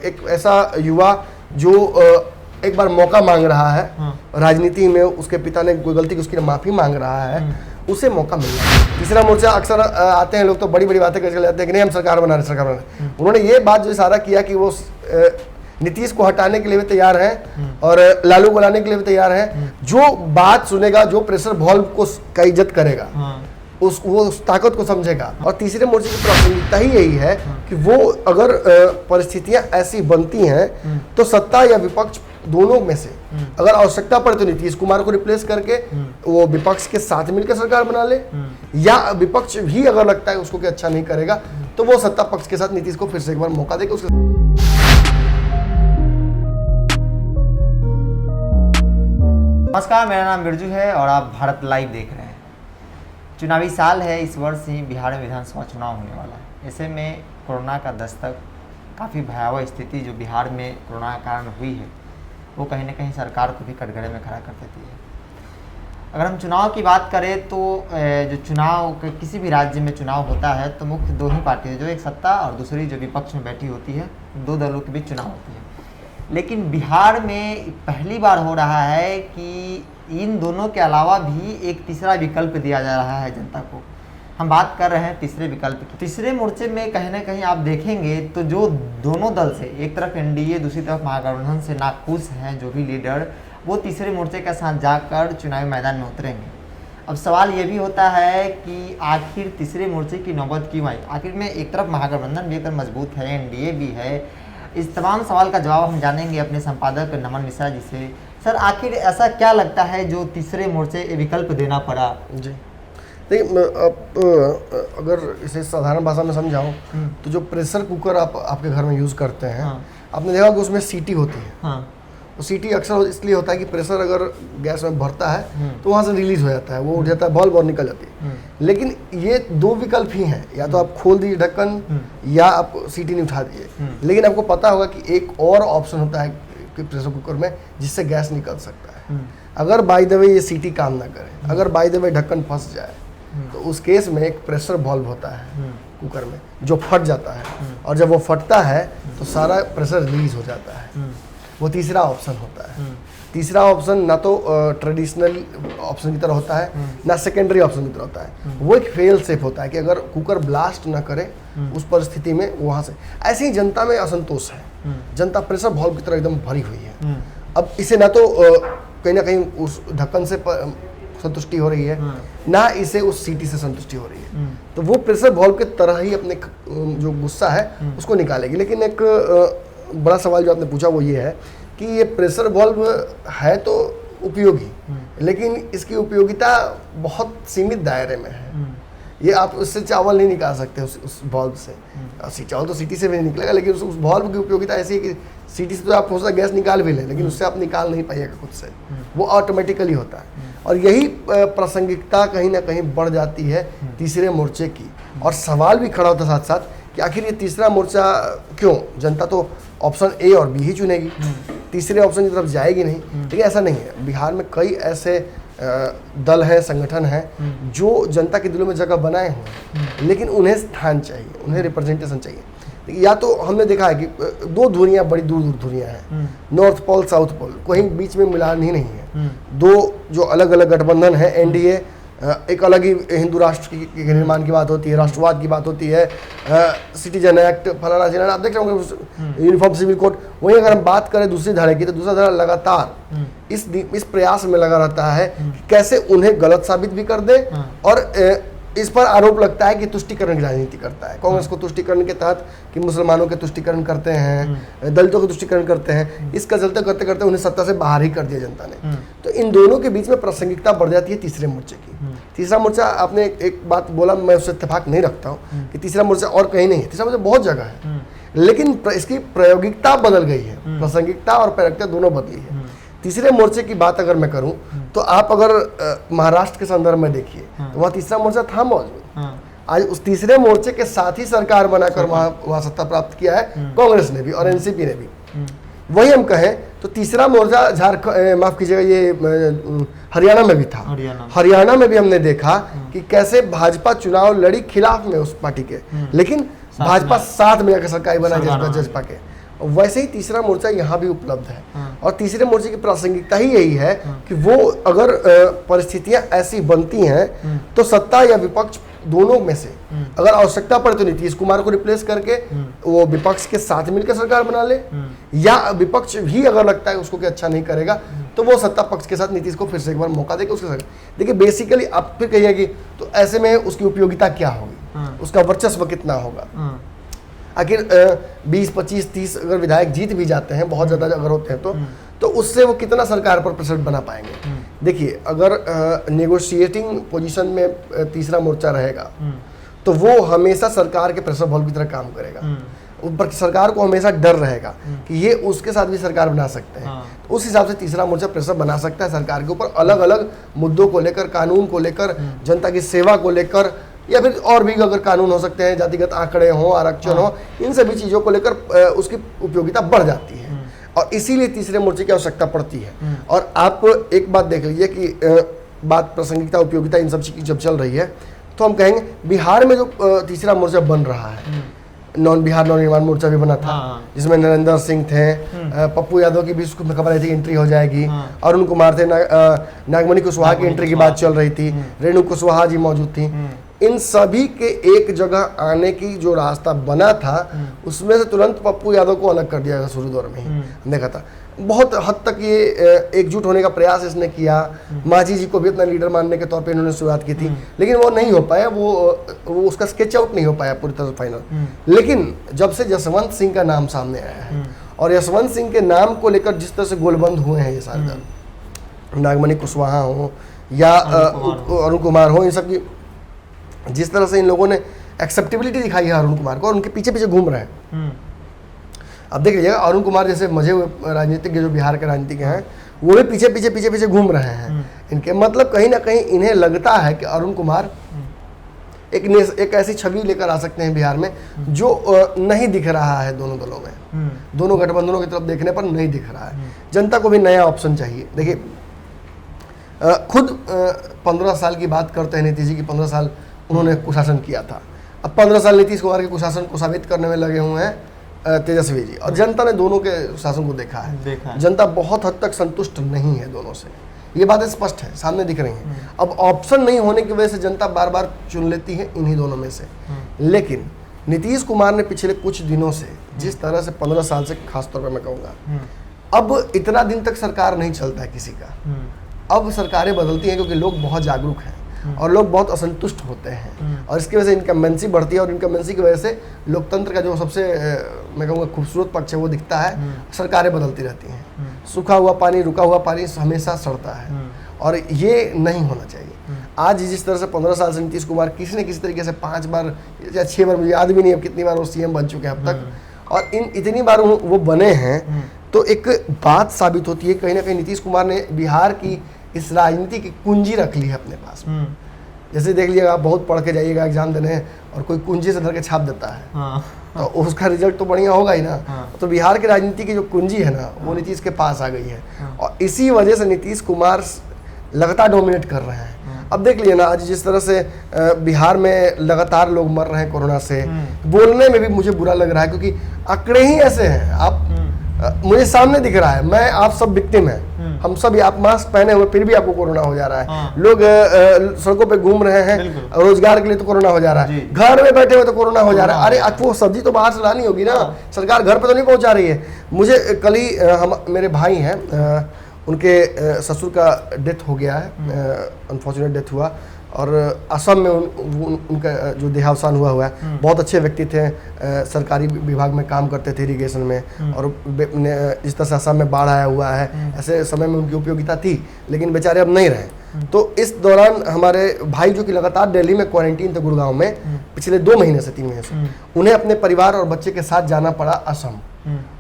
एक ऐसा युवा जो एक बार मौका मांग रहा है राजनीति में, उसके पिता ने कोई गलती की, उसकी माफी मांग रहा है, उसे मौका मिल रहा है। तीसरा मोर्चा अक्सर आते हैं लोग तो बड़ी बड़ी बातें करके चले जाते हैं कि नहीं हम सरकार बना रहे। उन्होंने ये बात जो इशारा किया कि वो नीतीश को हटाने के लिए भी तैयार हैं और लालू को लाने के लिए भी तैयार हैं। जो बात सुनेगा, जो प्रेशर वॉल्व को का इज्जत करेगा, उस ताकत को समझेगा। और तीसरे मोर्चे की प्राथमिकता ही यही है कि वो अगर परिस्थितियां ऐसी बनती हैं तो सत्ता या विपक्ष दोनों में से अगर आवश्यकता पड़े तो नीतीश कुमार को रिप्लेस करके वो विपक्ष के साथ मिलकर सरकार बना ले, या विपक्ष भी अगर लगता है उसको कि अच्छा नहीं करेगा तो वो सत्ता पक्ष के साथ नीतीश को फिर से एक बार मौका देगा। उसके नमस्कार, मेरा नाम बिरजू है और आप भारत लाइव देख रहे हैं। चुनावी साल है, इस वर्ष ही बिहार में विधानसभा चुनाव होने वाला है। ऐसे में कोरोना का दस्तक, काफ़ी भयावह स्थिति जो बिहार में कोरोना के कारण हुई है, वो कहीं ना कहीं सरकार को भी कटघरे में खड़ा कर देती है। अगर हम चुनाव की बात करें तो जो चुनाव किसी भी राज्य में चुनाव होता है तो मुख्य दो ही पार्टी है, जो एक सत्ता और दूसरी जो विपक्ष में बैठी होती है, दो दलों के बीच चुनाव होती है। लेकिन बिहार में पहली बार हो रहा है कि इन दोनों के अलावा भी एक तीसरा विकल्प दिया जा रहा है जनता को। हम बात कर रहे हैं तीसरे विकल्प की। तीसरे मोर्चे में कहीं ना कहीं आप देखेंगे तो जो दोनों दल से, एक तरफ एनडीए, दूसरी तरफ महागठबंधन से नाखुश हैं जो भी लीडर, वो तीसरे मोर्चे के साथ जाकर चुनावी मैदान में उतरेंगे। अब सवाल ये भी होता है कि आखिर तीसरे मोर्चे की नौबत क्यों आई? आखिर में एक तरफ महागठबंधन भी एकदम मजबूत है, एनडीए भी है। इस तमाम सवाल का जवाब हम जानेंगे अपने संपादक नमन मिश्रा जी से। सर, आखिर ऐसा क्या लगता है जो तीसरे मोर्चे विकल्प देना पड़ा? जी देखिए, अगर इसे साधारण भाषा में समझाऊं तो जो प्रेशर कुकर आप आपके घर में यूज़ करते हैं, आपने देखा कि उसमें सीटी होती है। वो सीटी अक्सर इसलिए होता है कि प्रेशर अगर गैस में भरता है तो वहाँ से रिलीज हो जाता है, वो उठ जाता है, बल्ब और निकल जाती है। लेकिन ये दो विकल्प ही हैं, या तो आप खोल दीजिए ढक्कन या आप सीटी नहीं उठा दीजिए। लेकिन आपको पता होगा कि एक और ऑप्शन होता है कि प्रेशर कुकर में जिससे गैस निकल सकता है। अगर बाय द वे ये सीटी काम ना करे, अगर बाय द वे ढक्कन फंस जाए, तो उस केस में एक प्रेशर वॉल्व होता है कुकर में जो फट जाता है, और जब वो फटता है तो सारा प्रेशर रिलीज हो जाता है। वो तीसरा ऑप्शन होता है। तीसरा ऑप्शन ना तो ट्रेडिशनल ऑप्शन की तरह होता है, ना सेकेंडरी ऑप्शन की तरह होता है। वो एक फेल सेफ होता है कि अगर कुकर ब्लास्ट ना करे उस परिस्थिति में वहाँ से। ऐसे ही जनता में असंतोष है, जनता प्रेशर वॉल्व की तरह एकदम भरी हुई है। अब इसे ना तो कहीं ना कहीं उस ढक्कन से संतुष्टि हो रही है, ना इसे उस सीटी से संतुष्टि हो रही है, तो वो प्रेशर वॉल्व की तरह ही अपने जो गुस्सा है उसको निकालेगी। लेकिन एक बड़ा सवाल जो आपने पूछा वो ये है कि ये प्रेशर वॉल्व है तो उपयोगी, लेकिन इसकी उपयोगिता बहुत सीमित दायरे में है। ये आप उससे चावल नहीं निकाल सकते उस वॉल्व से। चावल तो सीटी से भी नहीं निकलेगा, लेकिन उस वॉल्व की उपयोगिता ऐसी है कि सीटी से तो आप हो सकता है गैस निकाल भी लें, लेकिन उससे आप निकाल नहीं पाइएगा खुद से, वो ऑटोमेटिकली होता है। और यही प्रासंगिकता कहीं ना कहीं बढ़ जाती है तीसरे मोर्चे की। और सवाल भी खड़ा होता है साथ साथ कि आखिर ये तीसरा मोर्चा क्यों? जनता तो ऑप्शन ए और बी ही चुनेगी, तीसरे ऑप्शन की तरफ जाएगी नहीं। लेकिन ऐसा नहीं है। बिहार में कई ऐसे दल हैं, संगठन हैं जो जनता के दिलों में जगह बनाए हुए हैं, लेकिन उन्हें स्थान चाहिए, उन्हें रिप्रेजेंटेशन चाहिए। या तो हमने देखा है कि दो धुरियाँ, बड़ी दूर दूर धुरियाँ हैं, नॉर्थ पोल साउथ पोल, कहीं बीच में मिलान ही नहीं है। दो जो अलग अलग गठबंधन है, एनडीए एक अलग ही हिंदू राष्ट्र के निर्माण की बात होती है, राष्ट्रवाद की बात होती है, सिटीजन एक्ट फलाना चिलाना, आप देख रहे होंगे यूनिफॉर्म सिविल कोड। वहीं अगर हम बात करें दूसरी धारा की, तो दूसरा धारा लगातार इस प्रयास में लगा रहता है कि कैसे उन्हें गलत साबित भी कर दे। और इस पर आरोप लगता है कि तुष्टिकरण की राजनीति करता है। कांग्रेस को तुष्टिकरण के तहत कि मुसलमानों के तुष्टिकरण करते हैं, दलितों के तुष्टिकरण करते हैं, इसका चलते करते करते उन्हें सत्ता से बाहर ही कर दिया जनता ने। तो इन दोनों के बीच में प्रासंगिकता बढ़ जाती है तीसरे मोर्चे की। तीसरा मोर्चा, आपने एक बात बोला, मैं उससे इत्तेफाक नहीं रखता हूँ कि तीसरा मोर्चा और कहीं नहीं है। तीसरा मोर्चा बहुत जगह है, लेकिन इसकी प्रायोगिकता बदल गई है, प्रासंगिकता और प्रायोगिकता दोनों बदली है। तीसरे मोर्चे की बात अगर मैं करूं तो आप अगर महाराष्ट्र के संदर्भ में देखिए तो वहाँ तीसरा मोर्चा था मौजूद। आज उस तीसरे मोर्चे के साथ ही सरकार बनाकर वहाँ सत्ता प्राप्त किया है कांग्रेस ने भी और एनसीपी ने भी। वही हम कहें तो तीसरा मोर्चा झारखंड, माफ कीजिएगा, ये हरियाणा में भी था। हरियाणा में भी हमने देखा कि कैसे भाजपा चुनाव लड़ी खिलाफ में उस पार्टी के, लेकिन भाजपा साथ में आकर सरकार बना जजपा के। वैसे ही तीसरा मोर्चा यहाँ भी उपलब्ध है। और तीसरे मोर्चे की प्रासंगिकता ही यही है कि वो अगर परिस्थितियां ऐसी बनती हैं तो सत्ता या विपक्ष दोनों में से अगर आवश्यकता पड़े तो नीतीश कुमार को रिप्लेस करके वो विपक्ष के साथ मिलकर सरकार बना ले, या विपक्ष भी अगर लगता है उसको कि अच्छा नहीं करेगा तो वो सत्ता पक्ष के साथ नीतीश को फिर से एक बार मौका देके उसके साथ। देखिए बेसिकली आप फिर कहिए कि तो ऐसे में उसकी उपयोगिता क्या होगी, उसका वर्चस्व कितना होगा। आखिर 20, 25, 30 अगर विधायक जीत भी जाते हैं, बहुत ज़्यादा अगर होते हैं तो उससे वो कितना सरकार पर प्रेशर बना पाएंगे। देखिए अगर नेगोशिएटिंग पोजीशन में तीसरा मोर्चा रहेगा तो वो हमेशा सरकार के प्रेशर बॉल की तरह काम करेगा। ऊपर सरकार को हमेशा डर रहेगा कि ये उसके साथ भी सरकार बना सकते हैं। तो उस हिसाब से तीसरा मोर्चा प्रेशर बना सकता है सरकार के ऊपर, अलग अलग मुद्दों को लेकर, कानून को लेकर, जनता की सेवा को लेकर, या फिर और भी अगर कानून हो सकते हैं, जातिगत आंकड़े हो, आरक्षण हो, इन सभी चीज़ों को लेकर उसकी उपयोगिता बढ़ जाती है और इसीलिए तीसरे मोर्चे की आवश्यकता पड़ती है। और आप एक बात देख लीजिए कि बात प्रासंगिकता, उपयोगिता इन सब चीज़ की जब चल रही है तो हम कहेंगे बिहार में जो तीसरा मोर्चा बन रहा है, बिहार नव निर्माण मोर्चा भी बना था जिसमें नरेंद्र सिंह थे, पप्पू यादव की भी खबर आई थी एंट्री हो जाएगी, अरुण कुमार थे, नागमणि कुशवाहा की एंट्री की बात चल रही थी, रेणु कुशवाहा जी मौजूद थी। इन सभी के एक जगह आने की जो रास्ता बना था उसमें से तुरंत पप्पू यादव को अलग कर दिया गया। शुरू दौर में ही देखा था बहुत हद तक ये एकजुट होने का प्रयास इसने किया। मांझी जी को भी अपना लीडर मानने के तौर पे इन्होंने शुरुआत की थी, लेकिन वो नहीं हो पाया, वो उसका स्केच आउट नहीं हो पाया पूरी तरह फाइनल। लेकिन जब से जसवंत सिंह का नाम सामने आया है और यशवंत सिंह के नाम को लेकर जिस तरह से गोलबंद हुए हैं ये सारे दल, नागमणि कुशवाहा हो या अरुण कुमार हो, इन सब की जिस तरह से इन लोगों ने एक्सेप्टेबिलिटी दिखाई है अरुण कुमार को और उनके पीछे पीछे घूम रहे हैं। अब देख लीजिएगा अरुण कुमार जैसे मजे हुए राजनीतिक जो बिहार के राजनीतिक हैं वो भी पीछे पीछे घूम रहे हैं। इनके मतलब कहीं ना कहीं इन्हें लगता है कि अरुण कुमार एक ऐसी छवि लेकर आ सकते हैं बिहार में जो नहीं दिख रहा है दोनों दलों में, दोनों गठबंधनों की तरफ देखने पर नहीं दिख रहा है। जनता को भी नया ऑप्शन चाहिए। देखिए खुद 15 साल की बात करते हैं नीतीश जी की, 15 साल उन्होंने कुशासन किया था। अब 15 साल नीतीश कुमार के कुशासन को साबित करने में लगे हुए हैं तेजस्वी जी, और जनता ने दोनों के शासन को देखा है। जनता बहुत हद तक संतुष्ट नहीं है दोनों से, ये बातें स्पष्ट है, सामने दिख रही हैं। अब ऑप्शन नहीं होने की वजह से जनता बार बार चुन लेती है इन्हीं दोनों में से। लेकिन नीतीश कुमार ने पिछले कुछ दिनों से जिस तरह से 15 साल से खासतौर पर मैं कहूँगा, अब इतना दिन तक सरकार नहीं चलता है किसी का। अब सरकारें बदलती हैं क्योंकि लोग बहुत जागरूक हैं और लोग बहुत असंतुष्ट होते हैं और इसकी वजह से इनकम्बेंसी बढ़ती है और इनकम्बेंसी की वजह से लोकतंत्र का जो सबसे मैं कहूँगा खूबसूरत पक्ष है वो दिखता है। सरकारें बदलती रहती हैं, सूखा हुआ पानी, रुका हुआ पानी हमेशा सड़ता है और ये नहीं होना चाहिए। आज जिस तरह से 15 साल से नीतीश कुमार किसी न किसी तरीके से 5 बार या 6 बार, मुझे याद भी नहीं अब कितनी बार वो सीएम बन चुके हैं अब तक, और इतनी बार वो बने हैं, तो एक बात साबित होती है कहीं ना कहीं नीतीश कुमार ने बिहार की इस राजनीति की कुंजी रख ली है अपने पास। जैसे देख लीजिएगा, आप बहुत पढ़ के जाइएगा एग्जाम देने और कोई कुंजी से धर के छाप देता है तो उसका रिजल्ट तो बढ़िया होगा ही ना। तो बिहार की राजनीति की जो कुंजी है ना वो नीतीश के पास आ गई है और इसी वजह से नीतीश कुमार लगातार डोमिनेट कर रहे हैं। अब देख लीजिए ना, आज जिस तरह से बिहार में लगातार लोग मर रहे हैं कोरोना से, बोलने में भी मुझे बुरा लग रहा है क्योंकि आंकड़े ही ऐसे हैं। आप मुझे सामने दिख रहा है, मैं आप सब विक्टिम हैं, हम सब, आप मास्क पहने हुए फिर भी आपको कोरोना हो जा रहा है। लोग सड़कों पे घूम रहे हैं रोजगार के लिए तो कोरोना हो जा रहा है, घर में बैठे हुए तो कोरोना हो जा रहा है। अरे आपको सब्जी तो बाहर से लानी होगी ना, सरकार घर पे तो नहीं पहुंचा रही है। मुझे कल ही मेरे भाई हैं, उनके ससुर का डेथ हो गया है, अनफॉर्चुनेट डेथ हुआ और असम में उनका जो देहावसान हुआ है। बहुत अच्छे व्यक्ति थे, सरकारी विभाग में काम करते थे इरिगेशन में, और जिस तरह से असम में बाढ़ आया हुआ है ऐसे समय में उनकी उपयोगिता थी, लेकिन बेचारे अब नहीं रहे। तो इस दौरान हमारे भाई जो कि लगातार दिल्ली में क्वारंटीन थे गुड़गांव में पिछले 2 महीने से 3 महीने से, उन्हें अपने परिवार और बच्चे के साथ जाना पड़ा असम।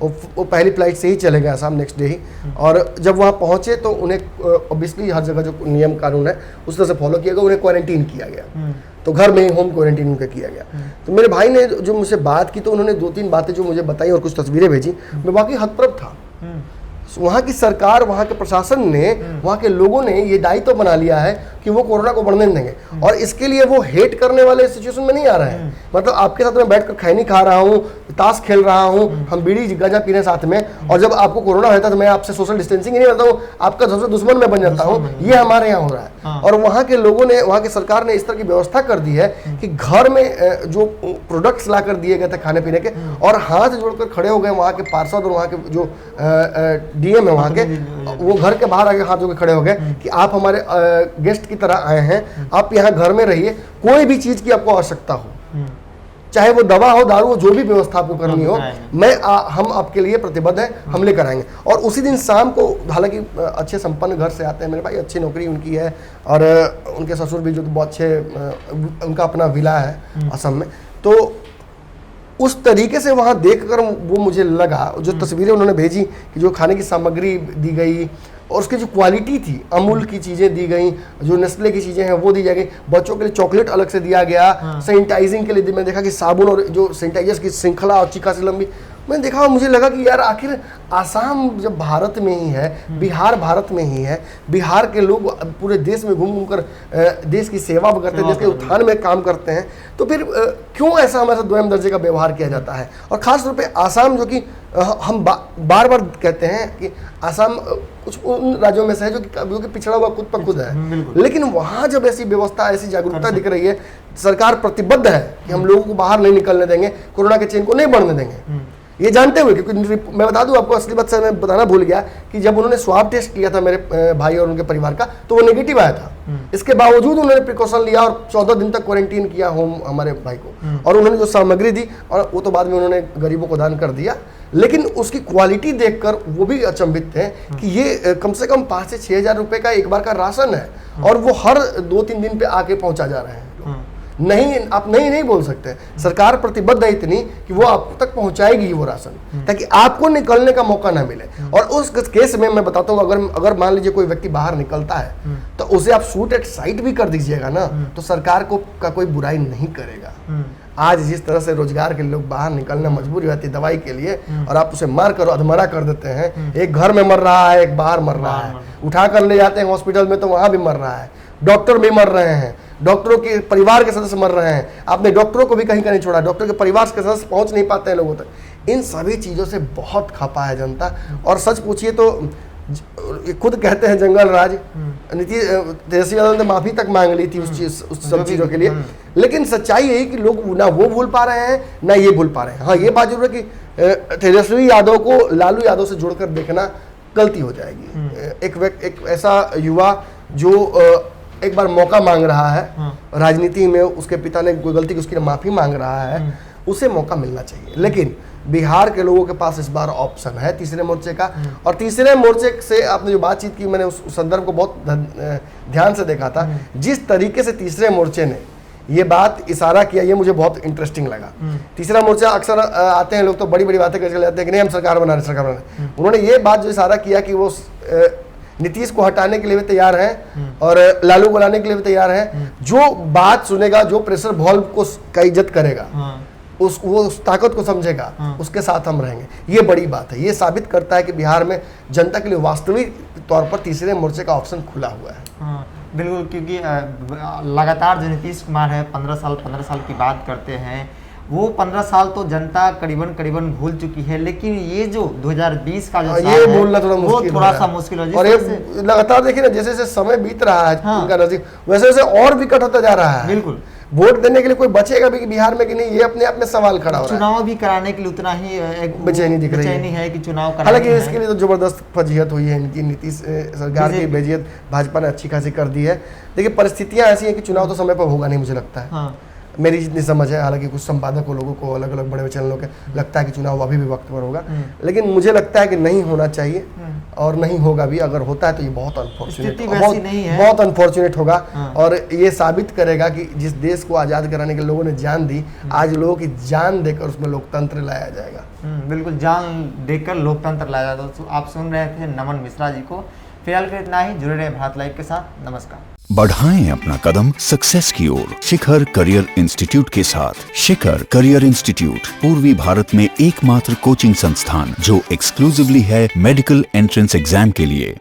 वो पहली फ्लाइट से ही चले गए असम नेक्स्ट डे ही, और जब वहाँ पहुँचे तो उन्हें ऑब्वियसली हर जगह जो नियम कानून है उस तरह से फॉलो किया गया, उन्हें क्वारंटीन किया गया। तो घर में ही होम क्वारंटीन उनका किया गया। तो मेरे भाई ने जो मुझसे बात की तो उन्होंने 2-3 बातें जो मुझे बताई और कुछ तस्वीरें भेजी, मैं वाकई हतप्रभ था। वहाँ की सरकार, वहाँ के प्रशासन ने, वहाँ के लोगों ने ये दायित्व बना लिया है कि वो कोरोना को बढ़ने नहीं देंगे, और इसके लिए वो हेट करने वाले सिचुएशन में नहीं आ रहे हैं। मतलब आपके साथ में बैठकर खैनी खा रहा हूँ, ताश खेल रहा हूँ, हम बीड़ी गांजा पी रहे हैं साथ में, और जब आपको कोरोना होता है तो मैं आपसे सोशल डिस्टेंसिंग ही नहीं करता हूँ, आपका सबसे दुश्मन में बन जाता हूँ। ये हमारे यहाँ हो रहा है। और वहाँ के लोगों ने, वहाँ की सरकार ने इस तरह की व्यवस्था कर दी है कि घर में जो प्रोडक्ट्स ला कर दिए गए थे खाने पीने के, और हाथ जोड़कर खड़े हो गए वहाँ के पार्षद और वहाँ के जो डीएम है वहाँ के, वो घर के बाहर आके हाथ जोड़ के खड़े हो गए कि आप हमारे गेस्ट की तरह आए हैं, आप यहाँ घर में रहिए, कोई भी चीज़ की आपको आवश्यकता हो, चाहे वो दवा हो, दारू हो, जो भी व्यवस्था आपको करनी हो, हम आपके लिए प्रतिबद्ध हैं, हम लेकर आएंगे। और उसी दिन शाम को, हालांकि अच्छे संपन्न घर से आते हैं मेरे भाई, अच्छी नौकरी उनकी है, और उनके ससुर भी जो बहुत अच्छे, उनका अपना विला है असम में, तो उस तरीके से वहाँ देखकर वो मुझे लगा, जो तस्वीरें उन्होंने भेजी कि जो खाने की सामग्री दी गई और उसकी जो क्वालिटी थी, अमूल की चीज़ें दी गई, जो नेस्ले की चीज़ें हैं वो दी गई, बच्चों के लिए चॉकलेट अलग से दिया गया, सैनिटाइजिंग के लिए मैंने देखा कि साबुन और जो सैनिटाइजर्स की श्रृंखला और खासी लंबी, मैंने देखा, मुझे लगा कि यार आखिर आसाम जब भारत में ही है, बिहार भारत में ही है, बिहार के लोग पूरे देश में घूम घूम कर देश की सेवा करते हैं, देश के उत्थान में काम करते हैं, तो फिर क्यों ऐसा हमारे साथ द्वयम दर्जे का व्यवहार किया जाता है। और ख़ास तौर पे आसाम, जो कि हम बार बार कहते हैं कि आसाम कुछ उन राज्यों में से है जो कि पिछड़ा हुआ खुद पर खुद है, लेकिन वहाँ जब ऐसी व्यवस्था, ऐसी जागरूकता दिख रही है, सरकार प्रतिबद्ध है कि हम लोगों को बाहर नहीं निकलने देंगे, कोरोना के चेन को नहीं बढ़ने देंगे, ये जानते हुए। क्योंकि मैं बता दूं आपको, असली बात से मैं बताना भूल गया कि जब उन्होंने स्वाब टेस्ट किया था मेरे भाई और उनके परिवार का, तो वो नेगेटिव आया था। इसके बावजूद उन्होंने प्रिकॉशन लिया और 14 दिन तक क्वारंटीन किया होम हमारे भाई को, और उन्होंने जो सामग्री दी, और वो तो बाद में उन्होंने गरीबों को दान कर दिया, लेकिन उसकी क्वालिटी देखकर वो भी अचंभित थे कि ये कम से कम 5 से 6 हज़ार रुपये का एक बार का राशन है, और वो हर 2-3 दिन पे आके पहुंचा जा रहे हैं। नहीं, आप नहीं बोल सकते। सरकार प्रतिबद्ध है इतनी कि वो आप तक पहुंचाएगी वो राशन, ताकि आपको निकलने का मौका ना मिले। और उस केस में मैं बताता हूँ, अगर मान लीजिए कोई व्यक्ति बाहर निकलता है तो उसे आप शूट एट साइट भी कर दीजिएगा ना, तो सरकार का कोई बुराई नहीं करेगा। आज जिस तरह से रोजगार के लोग बाहर निकलना मजबूर रहती है दवाई के लिए, और आप उसे मार कर अधमरा कर देते हैं, एक घर में मर रहा है, एक बाहर मर रहा है, उठा कर ले जाते हैं हॉस्पिटल में तो वहां भी मर रहा है, डॉक्टर भी मर रहे हैं, डॉक्टरों के परिवार के सदस्य मर रहे हैं, आपने डॉक्टरों को भी कहीं का नहीं छोड़ा, डॉक्टर के परिवार के सदस्य पहुंच नहीं पाते हैं लोगों तक। इन सभी चीज़ों से बहुत खपा है जनता। और सच पूछिए तो खुद कहते हैं जंगल राज, नीतीश तेजस्वी यादव ने माफ़ी तक मांग ली थी उस सब चीज़ों के लिए, लेकिन सच्चाई यही कि लोग ना वो भूल पा रहे हैं ना ये भूल पा रहे हैं। हाँ, ये बात जरूर है कि तेजस्वी यादव को लालू यादव से जोड़कर देखना गलती हो जाएगी। एक ऐसा युवा जो एक बार मौका मांग रहा है राजनीति में, उसके पिता ने कोई गलती की, उसकी माफ़ी मांग रहा है, उसे मौका मिलना चाहिए। लेकिन बिहार के लोगों के पास इस बार ऑप्शन है तीसरे मोर्चे का, और तीसरे मोर्चे से आपने जो बातचीत की, मैंने उस संदर्भ को बहुत ध्यान से देखा था। जिस तरीके से तीसरे मोर्चे ने ये बात इशारा किया, ये मुझे बहुत इंटरेस्टिंग लगा। तीसरा मोर्चा अक्सर आते हैं लोग तो बड़ी बड़ी बातें करके चले जाते हैं कि नहीं हम सरकार बना रहे। उन्होंने ये बात जो इशारा किया कि वो नीतीश को हटाने के लिए भी तैयार हैं और लालू को लाने के लिए भी तैयार हैं। जो बात सुनेगा, जो प्रेशर वॉल्व को का इज्जत करेगा, उस ताकत को समझेगा, उसके साथ हम रहेंगे। ये बड़ी बात है। ये साबित करता है कि बिहार में जनता के लिए वास्तविक तौर पर तीसरे मोर्चे का ऑप्शन खुला हुआ है। बिल्कुल, क्योंकि लगातार जो नीतीश कुमार है 15 साल की बात करते हैं, वो 15 साल तो जनता करीबन भूल चुकी है, लेकिन ये जो 2020 का जो ये भूलना थोड़ा सा मुश्किल हो। और ये लगातार देखिए ना, जैसे जैसे समय बीत रहा है उनका नजदीक, वैसे वैसे और विकट होता जा रहा है। बिल्कुल, वोट देने के लिए कोई बचेगा भी कि बिहार में कि नहीं, ये अपने आप में सवाल खड़ा हो रहा है। चुनाव भी कराने के लिए उतना ही बेचैनी दिख रही है कि चुनाव कराने। हालांकि इसके लिए तो जबरदस्त फजीहत हुई है इनकी, नीतीश सरकार की बेजियत भाजपा ने अच्छी खासी कर दी है। देखिए परिस्थितियां ऐसी हैं कि चुनाव तो समय पर होगा नहीं, मुझे लगता है। मेरी जितनी समझ है, हालांकि कुछ संपादकों लोगों को, अलग अलग बड़े चैनलों के लगता है कि चुनाव अभी भी वक्त पर होगा, लेकिन मुझे लगता है कि नहीं होना चाहिए और नहीं होगा भी। अगर होता है तो ये बहुत अनफॉर्चुनेट, बहुत अनफॉर्चुनेट होगा। और ये साबित करेगा कि जिस देश को आज़ाद कराने के लोगों ने जान दी, आज लोगों की जान देकर उसमें लोकतंत्र लाया जाएगा। बिल्कुल, जान देकर लोकतंत्र लाया जाएगा। तो आप सुन रहे थे नमन मिश्रा जी को। फिलहाल के इतना ही। जुड़े रहे भारत लाइव के साथ। नमस्कार। बढ़ाएं अपना कदम सक्सेस की ओर शिखर करियर इंस्टीट्यूट के साथ। शिखर करियर इंस्टीट्यूट पूर्वी भारत में एकमात्र कोचिंग संस्थान जो एक्सक्लूसिवली है मेडिकल एंट्रेंस एग्जाम के लिए।